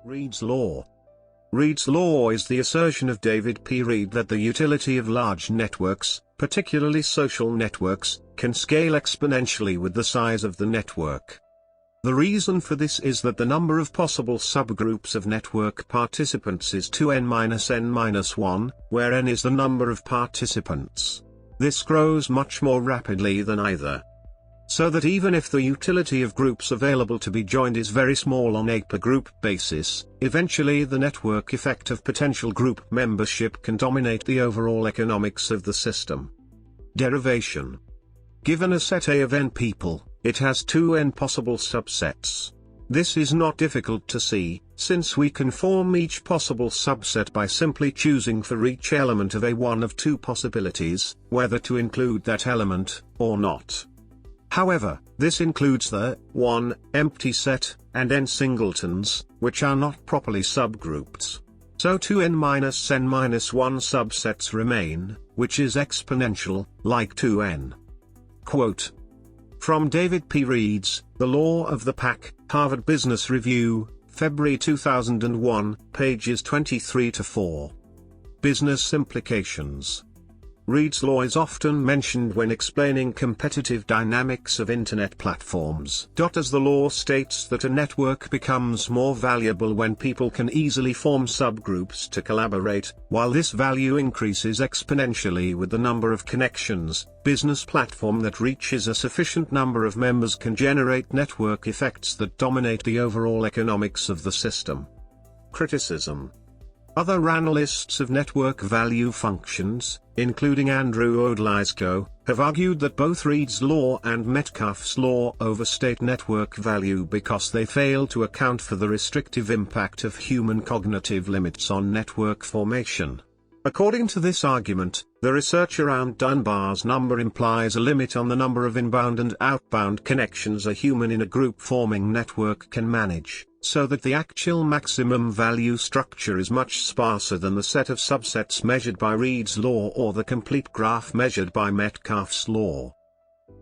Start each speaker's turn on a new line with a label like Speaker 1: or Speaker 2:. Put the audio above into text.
Speaker 1: Reed's law. Reed's law is the assertion of David P. Reed that the utility of large networks, particularly social networks, can scale exponentially with the size of the network. The reason for this is that the number of possible subgroups of network participants is 2n-n-1, where n is the number of participants. This grows much more rapidly than either. So that even if the utility of groups available to be joined is very small on a per-group basis, eventually the network effect of potential group membership can dominate the overall economics of the system. Derivation. Given a set A of n people, it has 2n possible subsets. This is not difficult to see, since we can form each possible subset by simply choosing for each element of A one of two possibilities, whether to include that element, or not. However, this includes the 1 empty set, and n singletons, which are not properly subgrouped. So 2n-n-1 subsets remain, which is exponential, like 2n. Quote. From David P. Reed's The Law of the Pack, Harvard Business Review, February 2001, pages 23-4. Business implications. Reed's law is often mentioned when explaining competitive dynamics of Internet platforms. As the law states that a network becomes more valuable when people can easily form subgroups to collaborate, while this value increases exponentially with the number of connections, business platform that reaches a sufficient number of members can generate network effects that dominate the overall economics of the system. Criticism. Other analysts of network value functions, including Andrew Odlyzko, have argued that both Reed's law and Metcalfe's law overstate network value because they fail to account for the restrictive impact of human cognitive limits on network formation. According to this argument, the research around Dunbar's number implies a limit on the number of inbound and outbound connections a human in a group-forming network can manage, so that the actual maximum value structure is much sparser than the set of subsets measured by Reed's law or the complete graph measured by Metcalfe's law.